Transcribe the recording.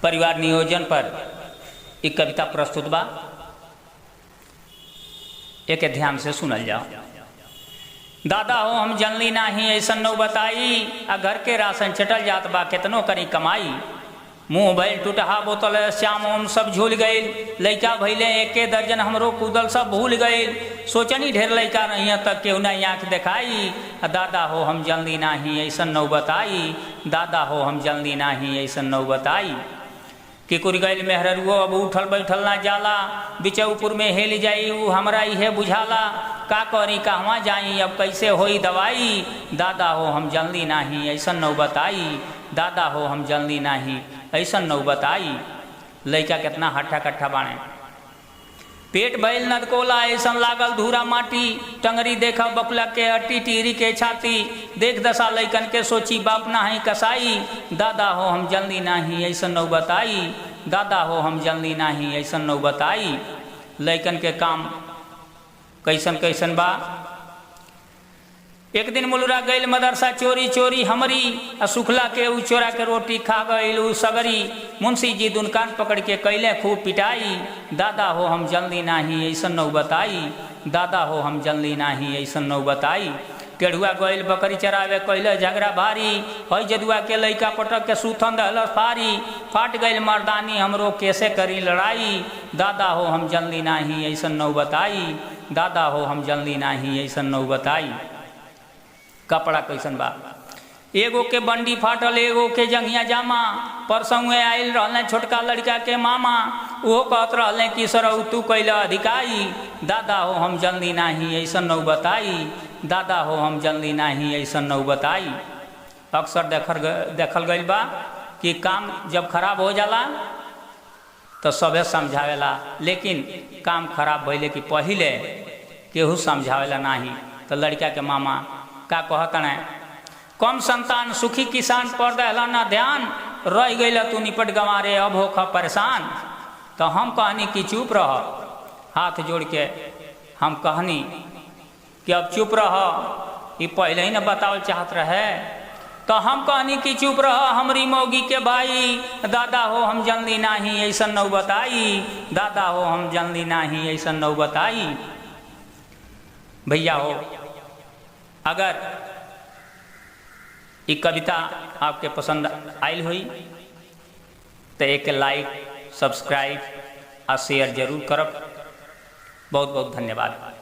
परिवार नियोजन पर एक कविता प्रस्तुत बा। एक ध्यान से सुनल जाओ। दादा हो हम जनली नाही ऐसन नौ बताई, आ घर के राशन चटल जात बा केतनो करी कमाई। मुँह भैल टूटहा बोतल श्याम ओम सब झूल गए, लैका भैले एके दर्जन हमरो कूदल सब भूल गए। सोचनी ढेर लैका नहीं तक केहू नहीं आँख दिखाई, दादा हो हम जनली नाही ऐसन नौ बताई, दादा हो हम जनली नाही ऐसन नौ बताई। किकुर गैल मेहररुओ अब उठल बैठल ना जाला, बिचौपुर में हेल जाई ऊ हमरा इहे बुझाला। का करी कहवा जाई अब कैसे होई दवाई, दादा हो हम जनली नाही ऐसन नौ बताई, दादा हो हम जनली नाही ऐसन नौ बताई। लैका कितना हट्ठा कट्ठा बाणे। पेट बैल नदकोला ऐसन लागल धूरा माटी, टंगरी देखा बकुला के अट्टी टीरी के छाती। देख दशा लैकन के सोची बाप ना है कसाई, दादा हो हम जनली नाही ऐसन नौ बताई, दादा हो हम जनली नाही ऐसन नौ बताई। लैकन के काम कैसन कैसन बा। एक दिन मुलरा गैल मदरसा चोरी चोरी हमरी, सुखला के ऊ चोरा के रोटी खा गईल ऊ सगरी। मुंशी जी दुनकान पकड़ के कैले खूब पिटाई, दादा हो हम जनली नाही ऐसन नौ बताई, दादा हो हम जनली नाही ऐसन नौ बताई। टेढ़ुआ गैल बकरी चरावे कैले झगड़ा भारी, हई जदुआ के लैका पटक के सूथन दहल फारी। फाट गैल मर्दानी हमरो कैसे करी लड़ाई, दादा हो हम जनली नाही ऐसन नौ बताई, दादा हो हम जनली नाही ऐसन नौ बताई। कपड़ा कैसन बा। एगो के बंडी फाटल एगो के जंघिया जामा, परसंगे आयल रहले छोटका लड़का के मामा। वो कहत रहले कि सरऊ तू कैला अधिकारी, दादा हो हम जनली नाही ऐसन नौ बताई, दादा हो हम जनली नाही ऐसन नौ बताई। अक्सर देखल गइल बा कि काम जब खराब हो जाला तो सबे समझावेला, लेकिन काम खराब भइले कि पहिले केहू समझावेला नाही। तो लड़का के मामा का कहतने, कम संतान सुखी किसान पर दहला ना ध्यान, रह गई तू निपट गंवारे अब हो ख परेशान। तो हम कहनी कि चुप रह, हाथ जोड़ के हम कहनी कि अब चुप रह, ये पहले ही न बतावल चाहत रहे। तो हम कहनी कि चुप रह हमरी मौगी के भाई, दादा हो हम जनली नाही ऐसन नौ बताई, दादा हो हम जनली नाही ऐसन नौ बताई। भैया हो, अगर ये कविता आपके पसंद आयल हुई तो एक लाइक सब्सक्राइब और शेयर जरूर करब। बहुत बहुत धन्यवाद।